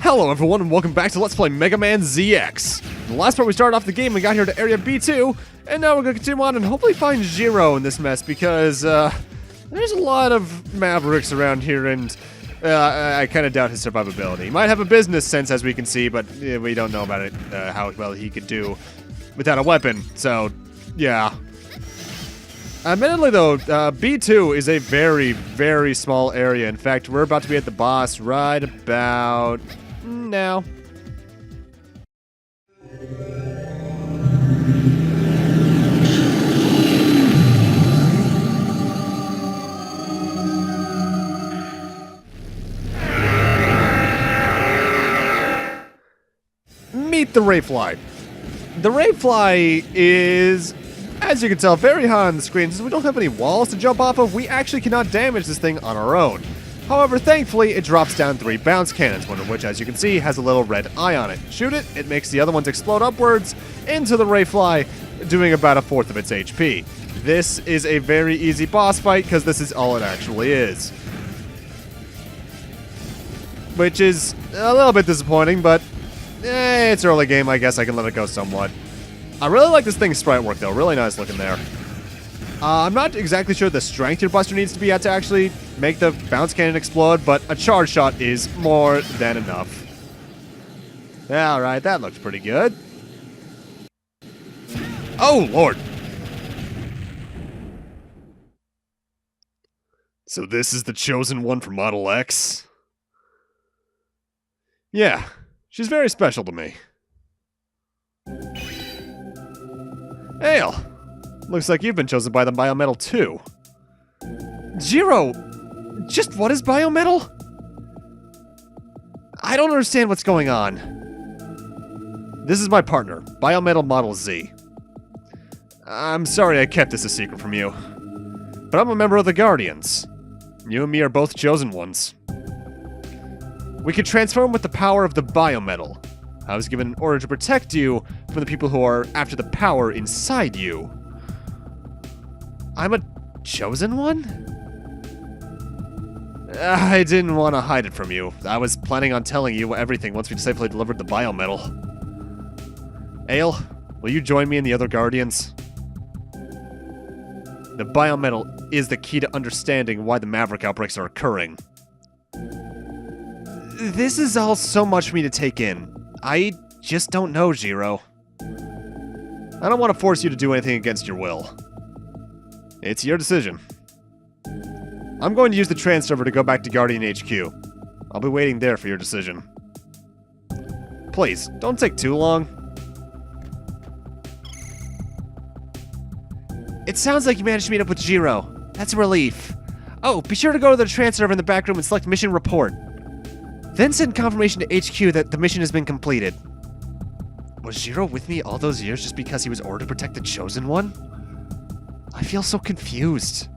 Hello everyone and welcome back to Let's Play Megaman ZX. The last part we started off the game, we got here to Area B2, and now we're going to continue on and hopefully find Zero in this mess because, there's a lot of Mavericks around here and, I kind of doubt his survivability. He might have a business sense as we can see, but we don't know about it, how well he could do without a weapon, so, yeah. Admittedly though, B2 is a very, very small area. In fact, we're about to be at the boss right about now. Meet the Rayfly. The Rayfly is, as you can tell, very high on the screen. Since we don't have any walls to jump off of, we actually cannot damage this thing on our own. However, thankfully, it drops down 3 bounce cannons, one of which, as you can see, has a little red eye on it. Shoot it, it makes the other ones explode upwards into the Rayfly, doing about 1/4 of its HP. This is a very easy boss fight, because this is all it actually is. Which is a little bit disappointing, but it's early game, I guess I can let it go somewhat. I really like this thing's sprite work, though. Really nice looking there. I'm not exactly sure the strength your buster needs to be at to actually make the bounce cannon explode, but a charge shot is more than enough. Alright, that looks pretty good. Oh, Lord! So this is the chosen one for Model X? Yeah, she's very special to me. Ale! Looks like you've been chosen by the Biometal too. Jiro! Just what is Biometal? I don't understand what's going on. This is my partner, Biometal Model Z. I'm sorry I kept this a secret from you. But I'm a member of the Guardians. You and me are both chosen ones. We can transform with the power of the Biometal. I was given an order to protect you from the people who are after the power inside you. I'm a chosen one? I didn't want to hide it from you. I was planning on telling you everything once we safely delivered the Biometal. Ale, will you join me and the other Guardians? The Biometal is the key to understanding why the Maverick outbreaks are occurring. This is all so much for me to take in. I just don't know, Jiro. I don't want to force you to do anything against your will. It's your decision. I'm going to use the trans server to go back to Guardian HQ. I'll be waiting there for your decision. Please, don't take too long. It sounds like you managed to meet up with Jiro. That's a relief. Oh, be sure to go to the trans server in the back room and select Mission Report. Then send confirmation to HQ that the mission has been completed. Was Jiro with me all those years just because he was ordered to protect the Chosen One? I feel so confused.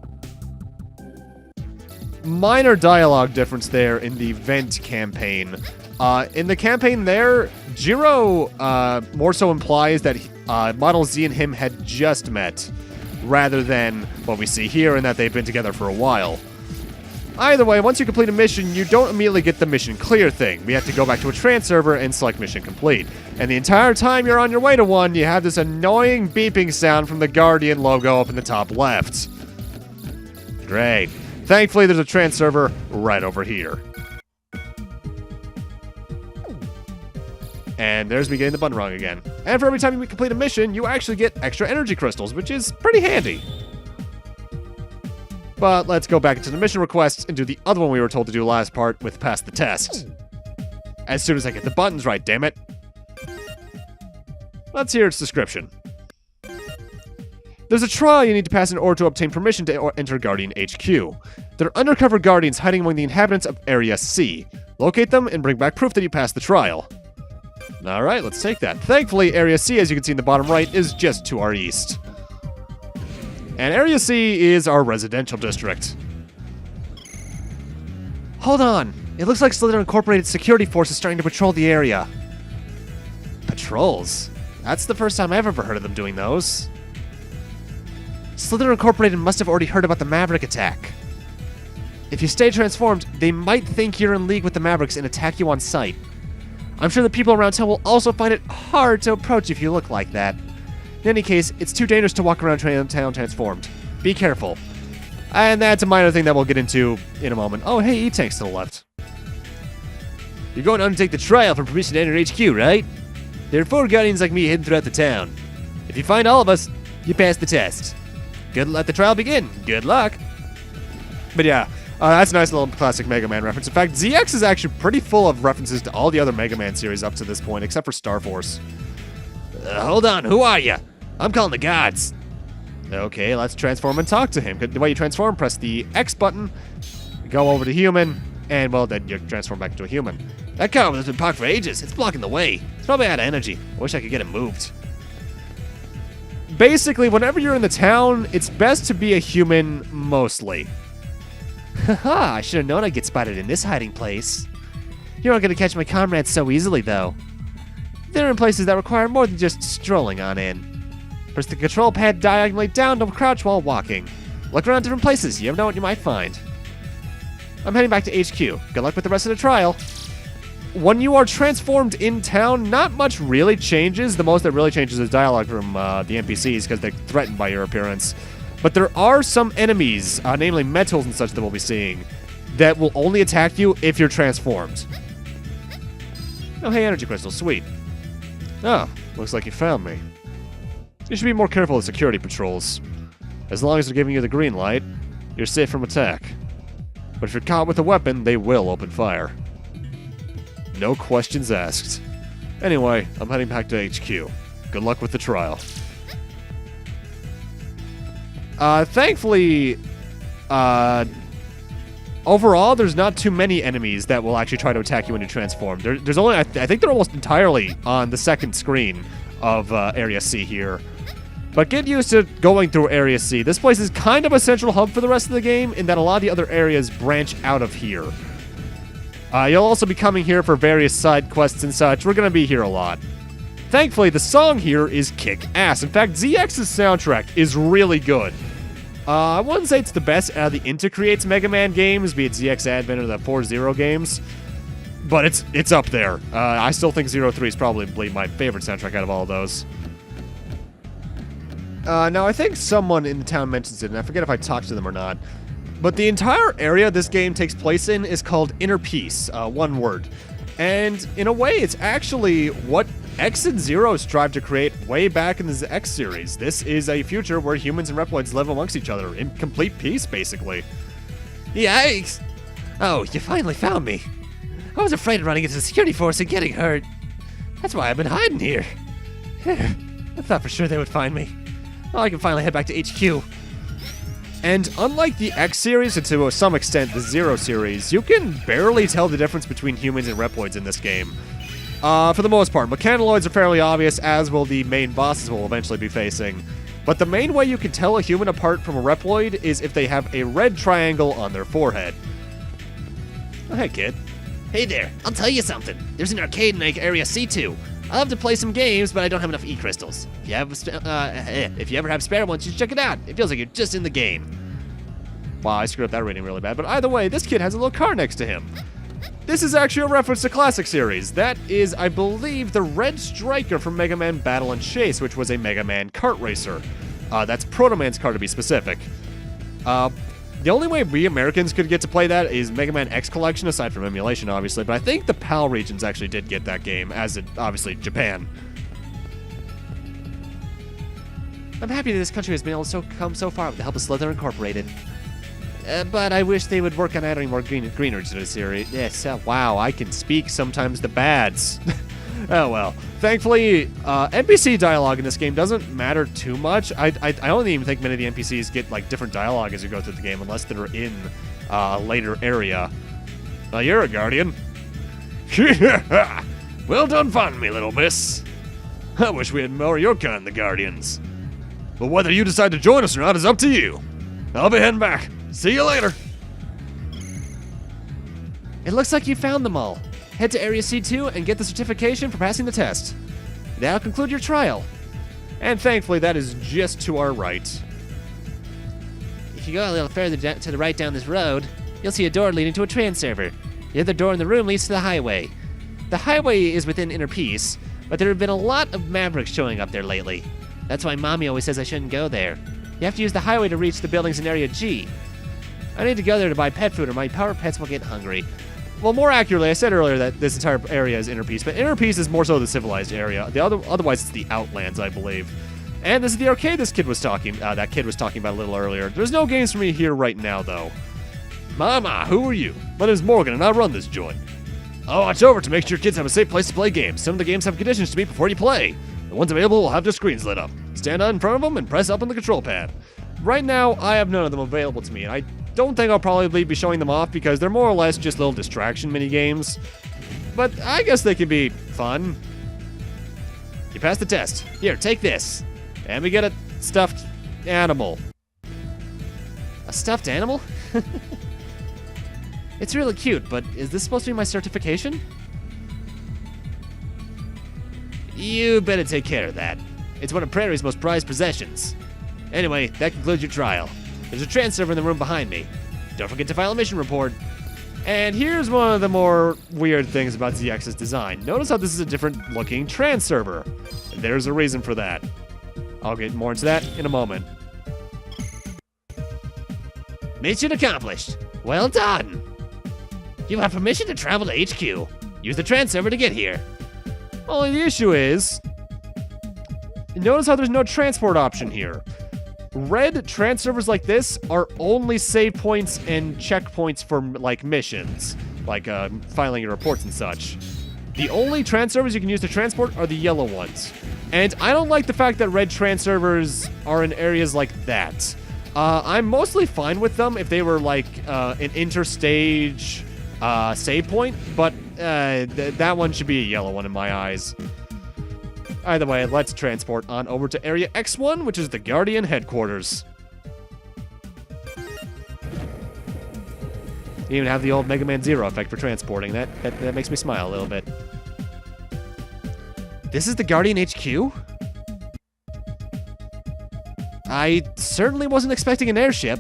Minor dialogue difference there in the Vent campaign. In the campaign there, Jiro more so implies that Model Z and him had just met, rather than what we see here in that they've been together for a while. Either way, once you complete a mission, you don't immediately get the mission clear thing. We have to go back to a trans server and select mission complete. And the entire time you're on your way to one, you have this annoying beeping sound from the Guardian logo up in the top left. Great. Thankfully, there's a trans server right over here. And there's me getting the button wrong again. And for every time you complete a mission, you actually get extra energy crystals, which is pretty handy. But let's go back into the mission requests and do the other one we were told to do last part with pass the test. As soon as I get the buttons right, damn it. Let's hear its description. There's a trial you need to pass in order to obtain permission to enter Guardian HQ. There are undercover Guardians hiding among the inhabitants of Area C. Locate them and bring back proof that you passed the trial. Alright, let's take that. Thankfully, Area C, as you can see in the bottom right, is just to our east. And Area C is our residential district. Hold on. It looks like Slither Incorporated security force is starting to patrol the area. Patrols? That's the first time I've ever heard of them doing those. Slither Incorporated must have already heard about the Maverick attack. If you stay transformed, they might think you're in league with the Mavericks and attack you on sight. I'm sure the people around town will also find it hard to approach if you look like that. In any case, it's too dangerous to walk around town transformed. Be careful. And that's a minor thing that we'll get into in a moment. Oh, hey, E-Tank's to the left. You're going to undertake the trial for permission to enter HQ, right? There are 4 Guardians like me hidden throughout the town. If you find all of us, you pass the test. Let the trial begin. Good luck. But yeah, that's a nice little classic Mega Man reference. In fact, ZX is actually pretty full of references to all the other Mega Man series up to this point, except for Star Force. Hold on, who are you? I'm calling the gods. Okay, let's transform and talk to him. The way you transform, press the X button, go over to human, and well, then you transform back into a human. That car has been parked for ages. It's blocking the way. It's probably out of energy. I wish I could get it moved. Basically, whenever you're in the town, it's best to be a human mostly. Haha, I should have known I'd get spotted in this hiding place. You aren't going to catch my comrades so easily, though. They're in places that require more than just strolling on in. Press the control pad diagonally down to crouch while walking. Look around different places. You never know what you might find. I'm heading back to HQ. Good luck with the rest of the trial. When you are transformed in town, not much really changes. The most that really changes is dialogue from the NPCs because they're threatened by your appearance. But there are some enemies, namely metals and such that we'll be seeing, that will only attack you if you're transformed. Oh, hey, energy crystal, sweet. Oh, looks like you found me. You should be more careful of security patrols. As long as they're giving you the green light, you're safe from attack. But if you're caught with a weapon, they will open fire. No questions asked. Anyway, I'm heading back to HQ. Good luck with the trial. Thankfully, overall, there's not too many enemies that will actually try to attack you when you transform. There's only, I think they're almost entirely on the second screen of Area C here. But get used to going through Area C. This place is kind of a central hub for the rest of the game in that a lot of the other areas branch out of here. You'll also be coming here for various side quests and such. We're going to be here a lot. Thankfully, the song here is kick-ass. In fact, ZX's soundtrack is really good. I wouldn't say it's the best out of the Intercreates Mega Man games, be it ZX Advent or the 4-0 games, but it's up there. I still think 03 is probably my favorite soundtrack out of all of those. Now, I think someone in the town mentions it, and I forget if I talked to them or not, but the entire area this game takes place in is called Inner Peace, one word. And in a way, it's actually what X and Zero strive to create way back in the X series. This is a future where humans and Reploids live amongst each other in complete peace, basically. Yikes! Oh, you finally found me. I was afraid of running into the security force and getting hurt. That's why I've been hiding here. I thought for sure they would find me. Well, I can finally head back to HQ. And unlike the X series, and to some extent the Zero series, you can barely tell the difference between humans and Reploids in this game. For the most part, mechanoloids are fairly obvious, as will the main bosses we'll eventually be facing. But the main way you can tell a human apart from a Reploid is if they have a red triangle on their forehead. Oh, hey, kid. Hey there, I'll tell you something. There's an arcade in Area C2. I'll have to play some games, but I don't have enough E-crystals. If you ever have spare ones, you should check it out. It feels like you're just in the game. Wow, I screwed up that rating really bad. But either way, this kid has a little car next to him. This is actually a reference to Classic Series. That is, I believe, the Red Striker from Mega Man Battle and Chase, which was a Mega Man kart racer. That's Proto Man's car, to be specific. The only way we Americans could get to play that is Mega Man X Collection, aside from emulation, obviously. But I think the PAL regions actually did get that game, as did, obviously, Japan. I'm happy that this country has been able to come so far with the help of Slither Incorporated. But I wish they would work on adding more greenery to the series. Yes, wow, I can speak sometimes the bads. Oh well. Thankfully, NPC dialogue in this game doesn't matter too much. I don't even think many of the NPCs get like different dialogue as you go through the game, unless they're in a later area. You're a Guardian. Well done finding me, little miss. I wish we had more of your kind, the Guardians. But whether you decide to join us or not is up to you. I'll be heading back. See you later. It looks like you found them all. Head to Area C2 and get the certification for passing the test. That'll conclude your trial. And thankfully, that is just to our right. If you go a little further to the right down this road, you'll see a door leading to a tran server. The other door in the room leads to the highway. The highway is within Inner Peace, but there have been a lot of Mavericks showing up there lately. That's why Mommy always says I shouldn't go there. You have to use the highway to reach the buildings in Area G. I need to go there to buy pet food or my power pets will get hungry. Well, more accurately, I said earlier that this entire area is Inner Peace, but Inner Peace is more so the civilized area. Otherwise, it's the Outlands, I believe. And this is the arcade that kid was talking about a little earlier. There's no games for me here right now, though. Mama, who are you? My name's Morgan, and I run this joint. I'll watch over to make sure kids have a safe place to play games. Some of the games have conditions to meet before you play. The ones available will have their screens lit up. Stand out in front of them and press up on the control pad. Right now, I have none of them available to me, and I don't think I'll probably be showing them off because they're more or less just little distraction mini games. But I guess they can be fun. You passed the test. Here, take this. And we get a stuffed animal. A stuffed animal? It's really cute, but is this supposed to be my certification? You better take care of that. It's one of Prairie's most prized possessions. Anyway, that concludes your trial. There's a trans server in the room behind me. Don't forget to file a mission report. And here's one of the more weird things about ZX's design. Notice how this is a different looking trans server. There's a reason for that. I'll get more into that in a moment. Mission accomplished. Well done. You have permission to travel to HQ. Use the trans server to get here. Only the issue is, notice how there's no transport option here. Red trans servers like this are only save points and checkpoints for like missions, like filing your reports and such. The only trans servers you can use to transport are the yellow ones. And I don't like the fact that red trans servers are in areas like that. I'm mostly fine with them if they were like an interstage save point, but that one should be a yellow one in my eyes. Either way, let's transport on over to Area X1, which is the Guardian headquarters. You even have the old Megaman Zero effect for transporting. That makes me smile a little bit. This is the Guardian HQ? I certainly wasn't expecting an airship.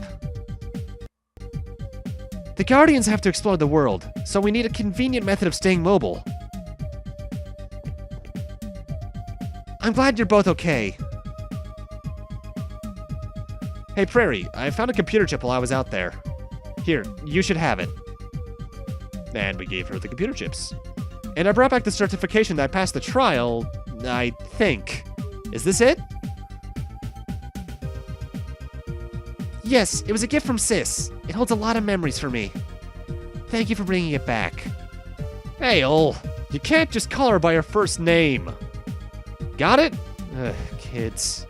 The Guardians have to explore the world, so we need a convenient method of staying mobile. I'm glad you're both okay. Hey, Prairie, I found a computer chip while I was out there. Here, you should have it. And we gave her the computer chips. And I brought back the certification that I passed the trial, I think. Is this it? Yes, it was a gift from Sis. It holds a lot of memories for me. Thank you for bringing it back. Hey, Ol, you can't just call her by her first name. Got it? Ugh, kids.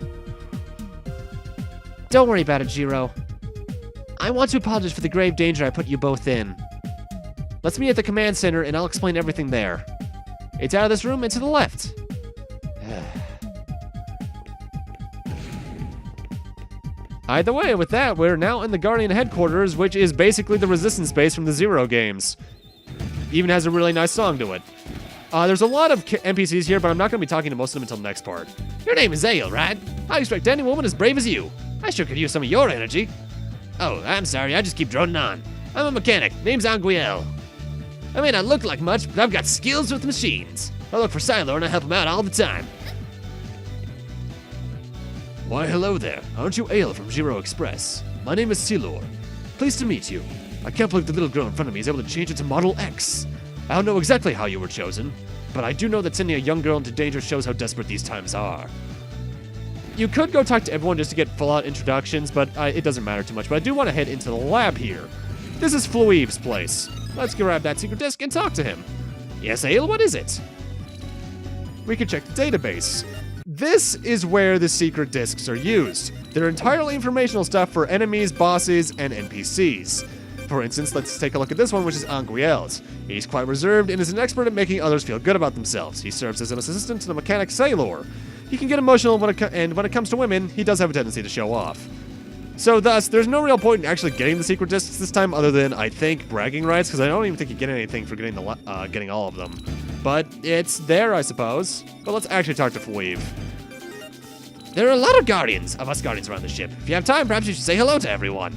Don't worry about it, Jiro. I want to apologize for the grave danger I put you both in. Let's meet at the command center and I'll explain everything there. It's out of this room and to the left. Either way, with that, we're now in the Guardian headquarters, which is basically the Resistance base from the Zero games. Even has a really nice song to it. There's a lot of NPCs here, but I'm not going to be talking to most of them until the next part. Your name is Ale, right? I expect any woman as brave as you. I sure could use some of your energy. Oh, I'm sorry, I just keep droning on. I'm a mechanic, name's Anguiel. I may not look like much, but I've got skills with machines. I look for Silo and I help him out all the time. Why, hello there. Aren't you Ale from Jiro Express? My name is Silor. Pleased to meet you. I can't believe the little girl in front of me is able to change it to Model X. I don't know exactly how you were chosen, but I do know that sending a young girl into danger shows how desperate these times are. You could go talk to everyone just to get full-out introductions, but it doesn't matter too much. But I do want to head into the lab here. This is Flueve's place. Let's grab that secret disk and talk to him. Yes, Ale, what is it? We can check the database. This is where the secret disks are used. They're entirely informational stuff for enemies, bosses, and NPCs. For instance, let's take a look at this one, which is Anguiel's. He's quite reserved and is an expert at making others feel good about themselves. He serves as an assistant to the mechanic Sailor. He can get emotional and when it comes to women, he does have a tendency to show off. So thus, there's no real point in actually getting the secret discs this time other than, I think, bragging rights, because I don't even think you get anything for getting all of them. But it's there, I suppose. But let's actually talk to Flueve. There are a lot of Guardians, of us Guardians around the ship. If you have time, perhaps you should say hello to everyone.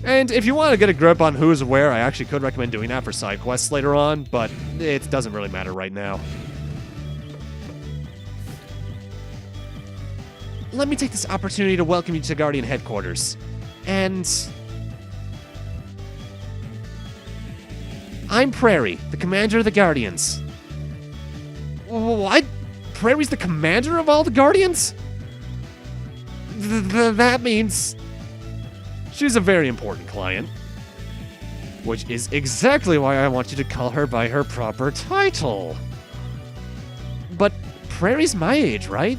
And if you want to get a grip on who's where, I actually could recommend doing that for side quests later on, but it doesn't really matter right now. Let me take this opportunity to welcome you to Guardian headquarters. And I'm Prairie, the commander of the Guardians. What? Prairie's the commander of all the Guardians? That means she's a very important client. Which is exactly why I want you to call her by her proper title. But Prairie's my age, right?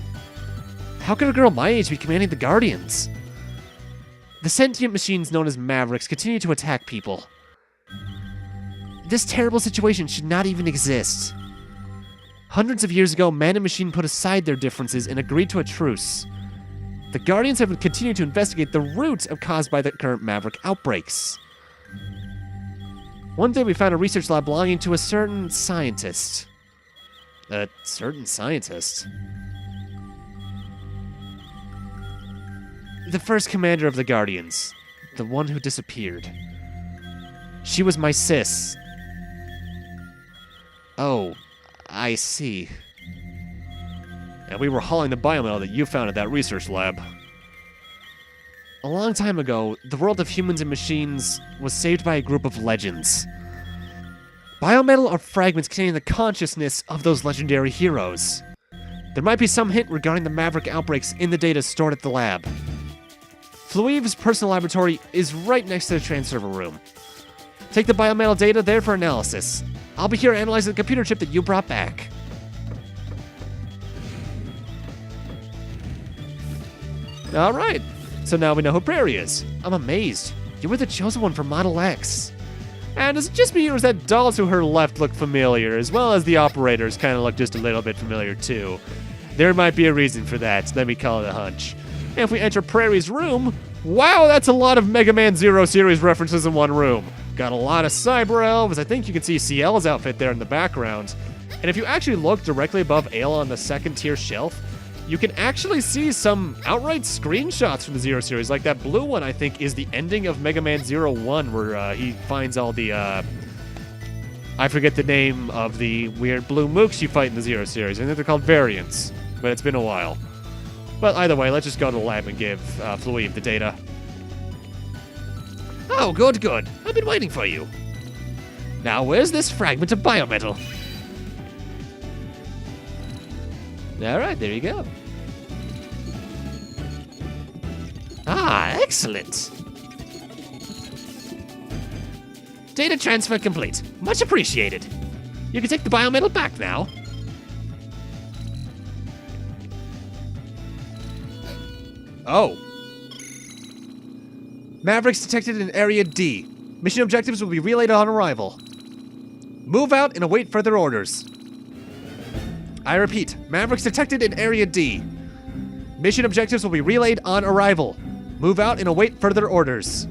How could a girl my age be commanding the Guardians? The sentient machines known as Mavericks continue to attack people. This terrible situation should not even exist. Hundreds of years ago, man and machine put aside their differences and agreed to a truce. The Guardians have continued to investigate the roots caused by the current Maverick outbreaks. One day we found a research lab belonging to a certain scientist. A certain scientist? The first commander of the Guardians. The one who disappeared. She was my sis. Oh, I see. And we were hauling the biometal that you found at that research lab. A long time ago, the world of humans and machines was saved by a group of legends. Biometal are fragments containing the consciousness of those legendary heroes. There might be some hint regarding the Maverick outbreaks in the data stored at the lab. LIIIITLE's personal laboratory is right next to the transfer room. Take the biometal data there for analysis. I'll be here analyzing the computer chip that you brought back. Alright, so now we know who Prairie is. I'm amazed. You were the chosen one for Model X. And is it just me or is that doll to her left look familiar, as well as the operators kind of look just a little bit familiar too? There might be a reason for that, let me call it a hunch. And if we enter Prairie's room, wow, that's a lot of Megaman Zero series references in one room. Got a lot of Cyber-Elves. I think you can see CL's outfit there in the background. And if you actually look directly above Ayla on the second tier shelf, you can actually see some outright screenshots from the Zero series. Like that blue one, I think, is the ending of Mega Man 01, where he finds all the, I forget the name of the weird blue mooks you fight in the Zero series. I think they're called variants, but it's been a while. But either way, let's just go to the lab and give LIIITLE the data. Oh, good, good. I've been waiting for you. Now, where's this fragment of biometal? Alright, there you go. Ah, excellent. Data transfer complete. Much appreciated. You can take the biometal back now. Oh. Mavericks detected in Area D. Mission objectives will be relayed on arrival. Move out and await further orders. I repeat, Mavericks detected in Area D. Mission objectives will be relayed on arrival. Move out and await further orders.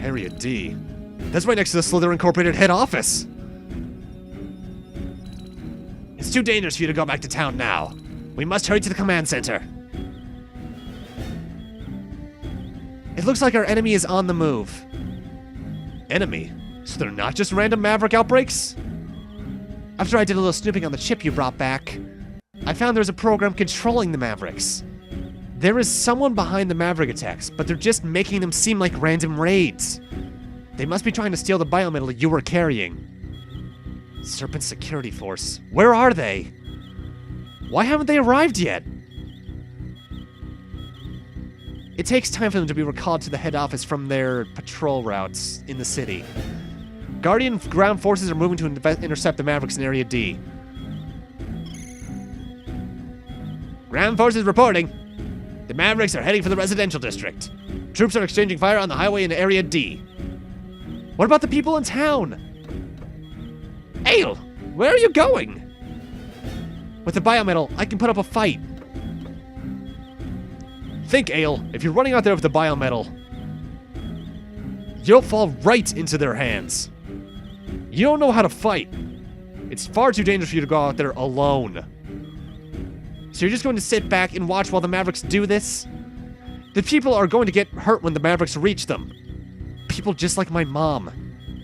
Area D? That's right next to the Slither Incorporated head office. It's too dangerous for you to go back to town now. We must hurry to the command center. It looks like our enemy is on the move. Enemy? So they're not just random Maverick outbreaks? After I did a little snooping on the chip you brought back, I found there's a program controlling the Mavericks. There is someone behind the Maverick attacks, but they're just making them seem like random raids. They must be trying to steal the biometal you were carrying. Serpent Security Force. Where are they? Why haven't they arrived yet? It takes time for them to be recalled to the head office from their patrol routes in the city. Guardian ground forces are moving to intercept the Mavericks in Area D. Ground forces reporting. The Mavericks are heading for the residential district. Troops are exchanging fire on the highway in Area D. What about the people in town? Ale, where are you going? With the biometal, I can put up a fight. Think, Ale, if you're running out there with the biometal, you'll fall right into their hands. You don't know how to fight. It's far too dangerous for you to go out there alone. So you're just going to sit back and watch while the Mavericks do this? The people are going to get hurt when the Mavericks reach them. people just like my mom.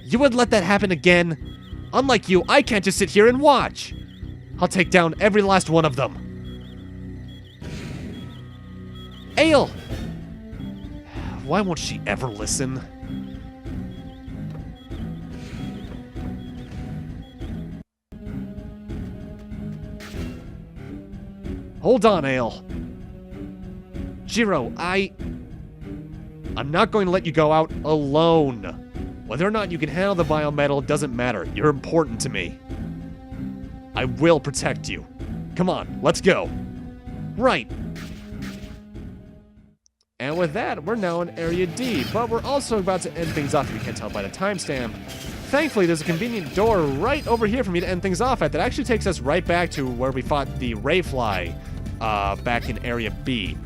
You would let that happen again? Unlike you, I can't just sit here and watch. I'll take down every last one of them. Ale! Why won't she ever listen? Hold on, Ale. Jiro, I'm not going to let you go out alone. Whether or not you can handle the biometal doesn't matter. You're important to me. I will protect you. Come on, let's go. Right. And with that, we're now in Area D, but we're also about to end things off if you can't tell by the timestamp. Thankfully, there's a convenient door right over here for me to end things off at that actually takes us right back to where we fought the Rayfly back in Area B.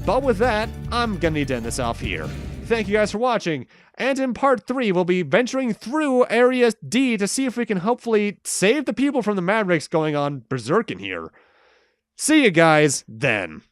But with that, I'm gonna need to end this off here. Thank you guys for watching, and in part 3, we'll be venturing through Area D to see if we can hopefully save the people from the Mavericks going on berserk in here. See you guys then.